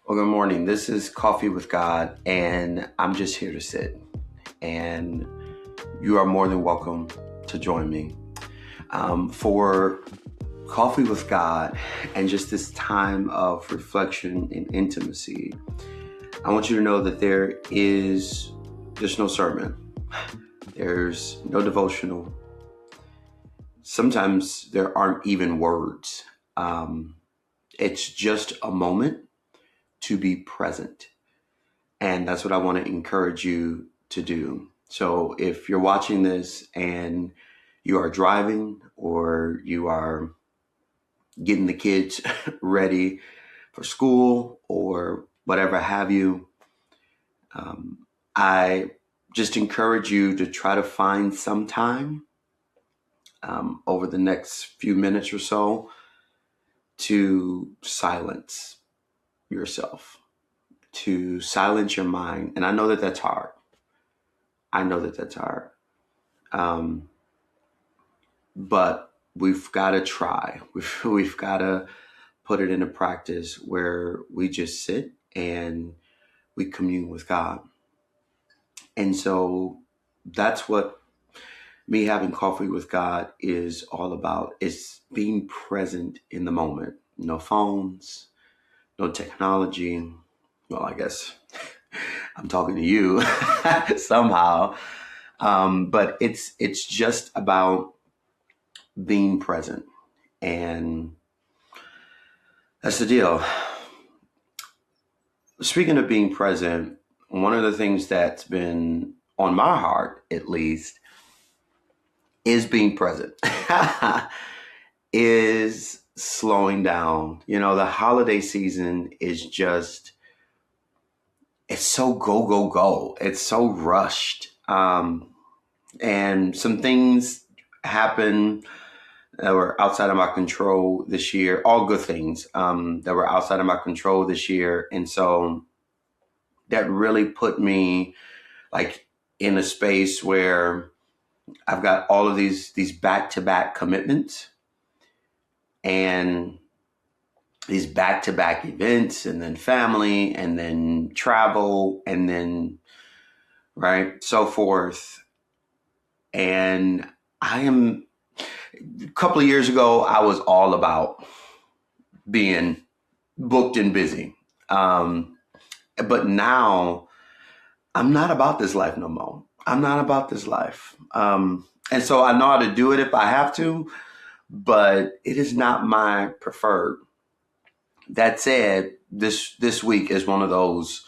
Well, good morning. This is Coffee with God, and I'm just here to sit. And you are more than welcome to join me for Coffee with God and just this time of reflection and intimacy. I want you to know that there's no sermon, there's no devotional. Sometimes there aren't even words. It's just a moment to be present. And that's what I want to encourage you to do. So if you're watching this and you are driving or you are getting the kids ready for school or whatever have you, I just encourage you to try to find some time over the next few minutes or so to silence yourself, to silence your mind. And I know that that's hard. But we've got to try. We've got to put it into practice where we just sit and we commune with God. And so that's what me having coffee with God is all about. It's being present in the moment. No phones, no technology. Well, I guess I'm talking to you somehow. But it's just about being present. And that's the deal. Speaking of being present, one of the things that's been on my heart, at least, is being present, is slowing down. You know, the holiday season is just, it's so go, go, go. It's so rushed. And some things happen that were outside of my control this year, all good things that were outside of my control this year. And so that really put me like in a space where I've got all of these back-to-back commitments and these back-to-back events, and then family, and then travel, and then so forth. And a couple of years ago, I was all about being booked and busy. But now I'm not about this life no more. I'm not about this life. And so I know how to do it if I have to, but it is not my preferred. That said, this week is one of those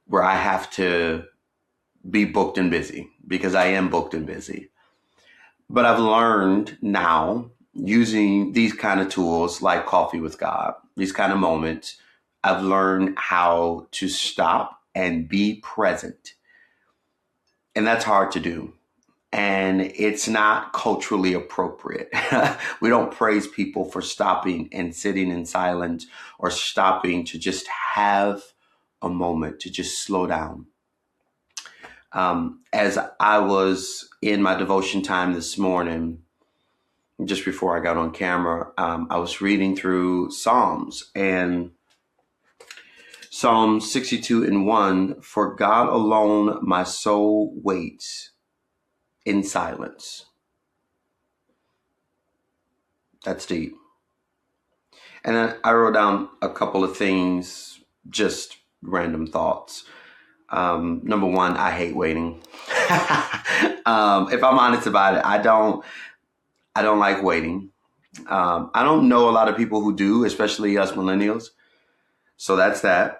where I have to be booked and busy because I am booked and busy. But I've learned now, using these kind of tools like Coffee with God, these kind of moments, I've learned how to stop and be present. And that's hard to do. And it's not culturally appropriate. We don't praise people for stopping and sitting in silence or stopping to just have a moment, to just slow down. As I was in my devotion time this morning, just before I got on camera, I was reading through Psalms, and Psalm 62:1, for God alone my soul waits in silence. That's deep. And then I wrote down a couple of things, just random thoughts. Number one, I hate waiting. If I'm honest about it, I don't like waiting. I don't know a lot of people who do, especially us millennials. So that's that.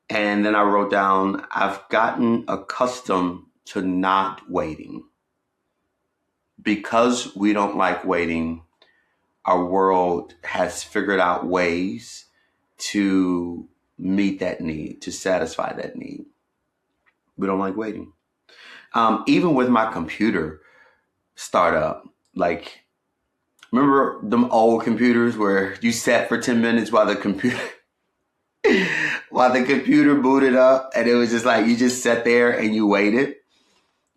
And then I wrote down, I've gotten accustomed to not waiting. Because we don't like waiting, our world has figured out ways to meet that need, to satisfy that need. We don't like waiting. Even with my computer startup, like, remember them old computers where you sat for 10 minutes while the computer booted up, and it was just like you just sat there and you waited?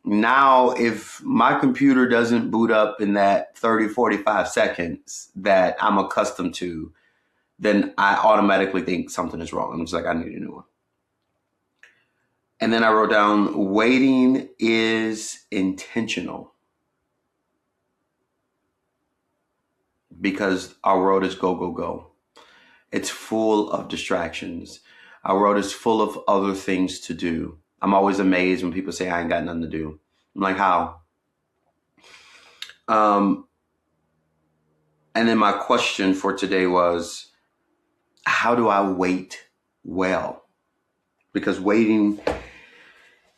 Now, if my computer doesn't boot up in that 30, 45 seconds that I'm accustomed to, then I automatically think something is wrong. I'm just like, I need a new one. And then I wrote down, waiting is intentional, because our world is go, go, go. It's full of distractions. Our world is full of other things to do. I'm always amazed when people say I ain't got nothing to do. I'm like, how? And then my question for today was, how do I wait well? Because waiting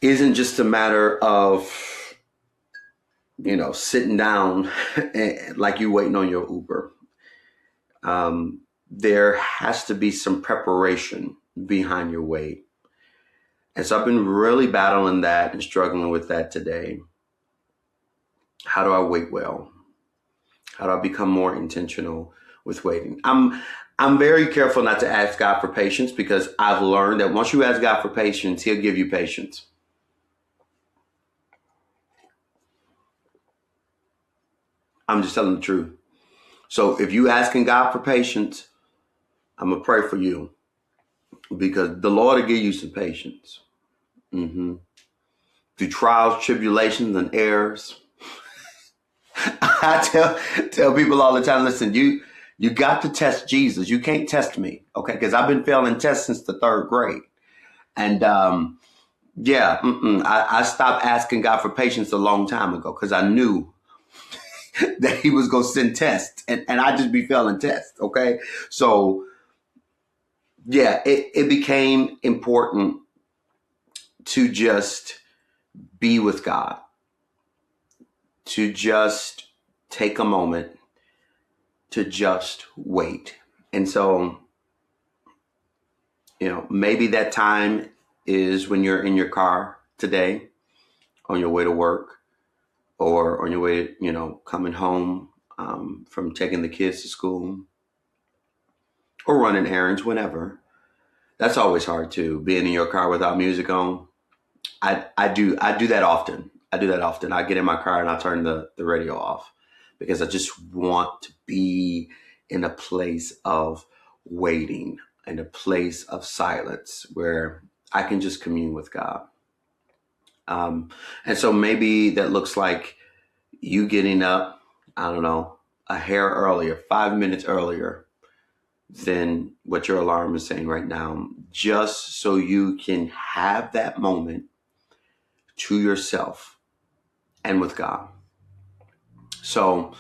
isn't just a matter of, sitting down like you waiting on your Uber. There has to be some preparation behind your wait. And so I've been really battling that and struggling with that today. How do I wait well? How do I become more intentional with waiting? I'm very careful not to ask God for patience, because I've learned that once you ask God for patience, he'll give you patience. I'm just telling the truth. So if you asking God for patience, I'm going to pray for you, because the Lord will give you some patience. Through trials, tribulations, and errors. I tell people all the time, listen, you got to test Jesus. You can't test me, okay? Because I've been failing tests since the 3rd grade. And I stopped asking God for patience a long time ago, because I knew that he was going to send tests, and I just be failing tests, okay? So, yeah, it became important to just be with God, to just take a moment to just wait. And so, maybe that time is when you're in your car today on your way to work, or on your way, coming home from taking the kids to school, or running errands, whenever. That's always hard too, being in your car without music on. I do that often. I get in my car and I turn the radio off, because I just want to be in a place of waiting, in a place of silence where I can just commune with God. And so maybe that looks like you getting up, I don't know, a hair earlier, 5 minutes earlier than what your alarm is saying right now, just so you can have that moment to yourself and with God. So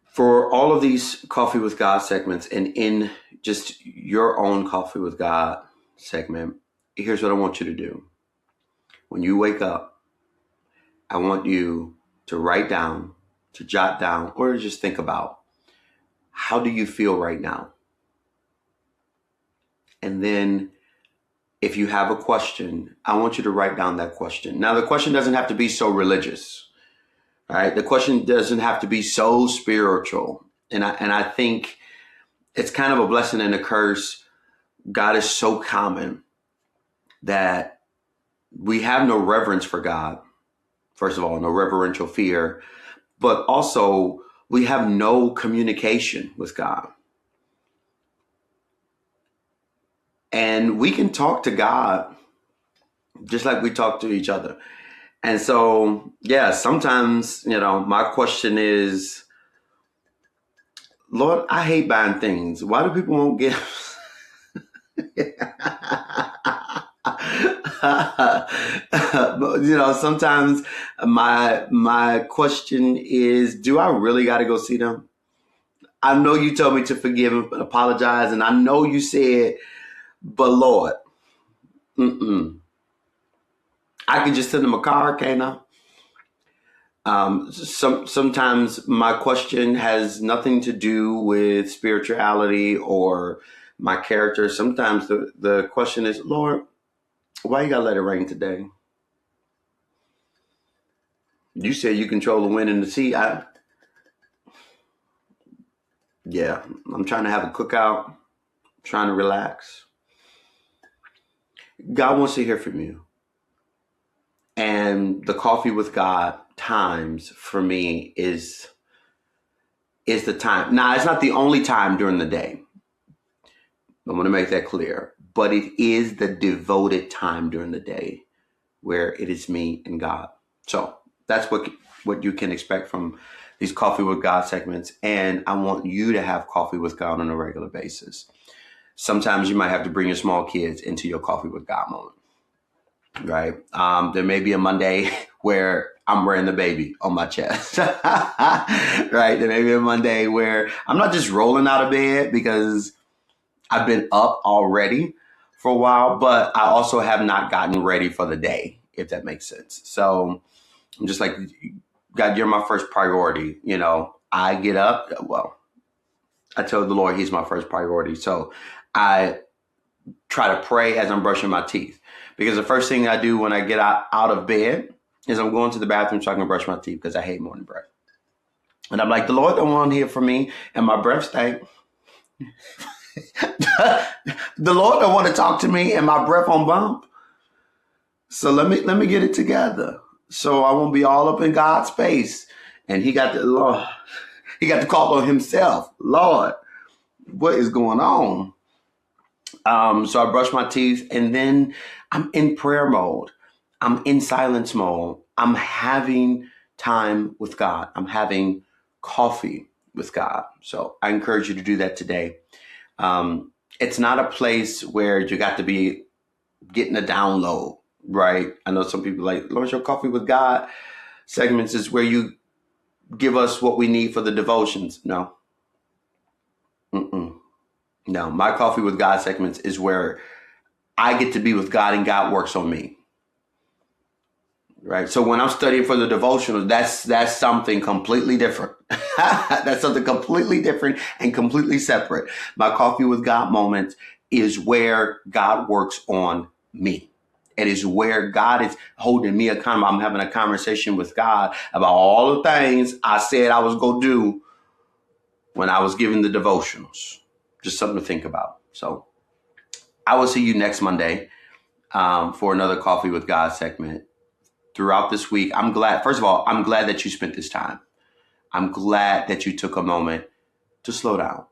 for all of these Coffee with God segments, and in just your own Coffee with God segment, here's what I want you to do. When you wake up, I want you to write down, to jot down, or to just think about, how do you feel right now? And then if you have a question, I want you to write down that question. Now, the question doesn't have to be so religious. All right. The question doesn't have to be so spiritual. And I think it's kind of a blessing and a curse. God is so common that we have no reverence for God. First of all, no reverential fear, but also we have no communication with God. And we can talk to God just like we talk to each other. And so, yeah, sometimes, my question is, Lord, I hate buying things. Why do people want gifts? Sometimes my question is, do I really got to go see them? I know you told me to forgive and apologize, and I know you said, but Lord, I can just send them a card, can't I? Sometimes my question has nothing to do with spirituality or my character. Sometimes the question is, Lord, why you gotta let it rain today? You said you control the wind and the sea. I'm trying to have a cookout, trying to relax. God wants to hear from you. And the Coffee with God times for me is the time. Now, it's not the only time during the day. I want to make that clear. But it is the devoted time during the day where it is me and God. So that's what you can expect from these Coffee with God segments. And I want you to have coffee with God on a regular basis. Sometimes you might have to bring your small kids into your coffee with God moment, right? There may be a Monday where I'm wearing the baby on my chest, right? There may be a Monday where I'm not just rolling out of bed because I've been up already for a while, but I also have not gotten ready for the day, if that makes sense. So I'm just like, God, you're my first priority. You know, I get up. Well, I told the Lord he's my first priority. So I try to pray as I'm brushing my teeth, because the first thing I do when I get out of bed is I'm going to the bathroom so I can brush my teeth, because I hate morning breath. And I'm like, the Lord don't want to hear from me and my breath stank. The Lord don't want to talk to me and my breath on bump. So let me get it together, so I won't be all up in God's face. And he got to call on himself. Lord, what is going on? So I brush my teeth, and then I'm in prayer mode. I'm in silence mode. I'm having time with God. I'm having coffee with God. So I encourage you to do that today. It's not a place where you got to be getting a download, right? I know some people like, Lord, your coffee with God segments is where you give us what we need for the devotions. No. No, my coffee with God segments is where I get to be with God and God works on me. Right. So when I'm studying for the devotional, that's something completely different. That's something completely different and completely separate. My coffee with God moment is where God works on me. It is where God is holding me accountable. I'm having a conversation with God about all the things I said I was going to do when I was giving the devotionals. Just something to think about. So I will see you next Monday for another Coffee with God segment. Throughout this week, I'm glad that you spent this time. I'm glad that you took a moment to slow down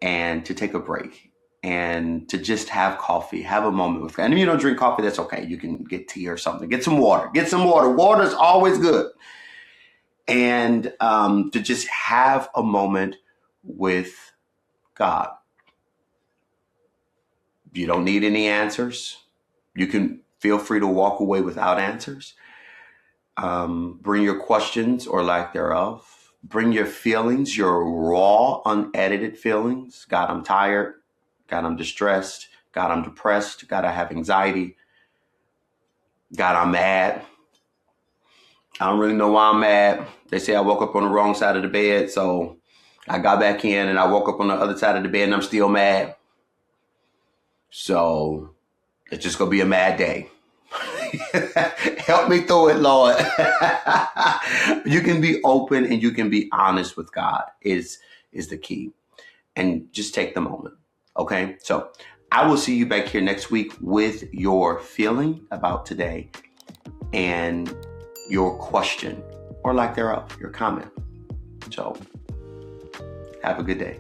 and to take a break and to just have coffee, have a moment with God. And if you don't drink coffee, that's okay. You can get tea or something. Get some water. Water is always good. And to just have a moment with God. You don't need any answers. You can feel free to walk away without answers. Bring your questions or lack thereof. Bring your feelings, your raw, unedited feelings. God, I'm tired. God, I'm distressed. God, I'm depressed. God, I have anxiety. God, I'm mad. I don't really know why I'm mad. They say I woke up on the wrong side of the bed, so I got back in and I woke up on the other side of the bed and I'm still mad. So it's just going to be a mad day. Help me through it, Lord. You can be open and you can be honest with God is the key. And just take the moment. Okay. So I will see you back here next week with your feeling about today and your question or lack thereof, your comment. So have a good day.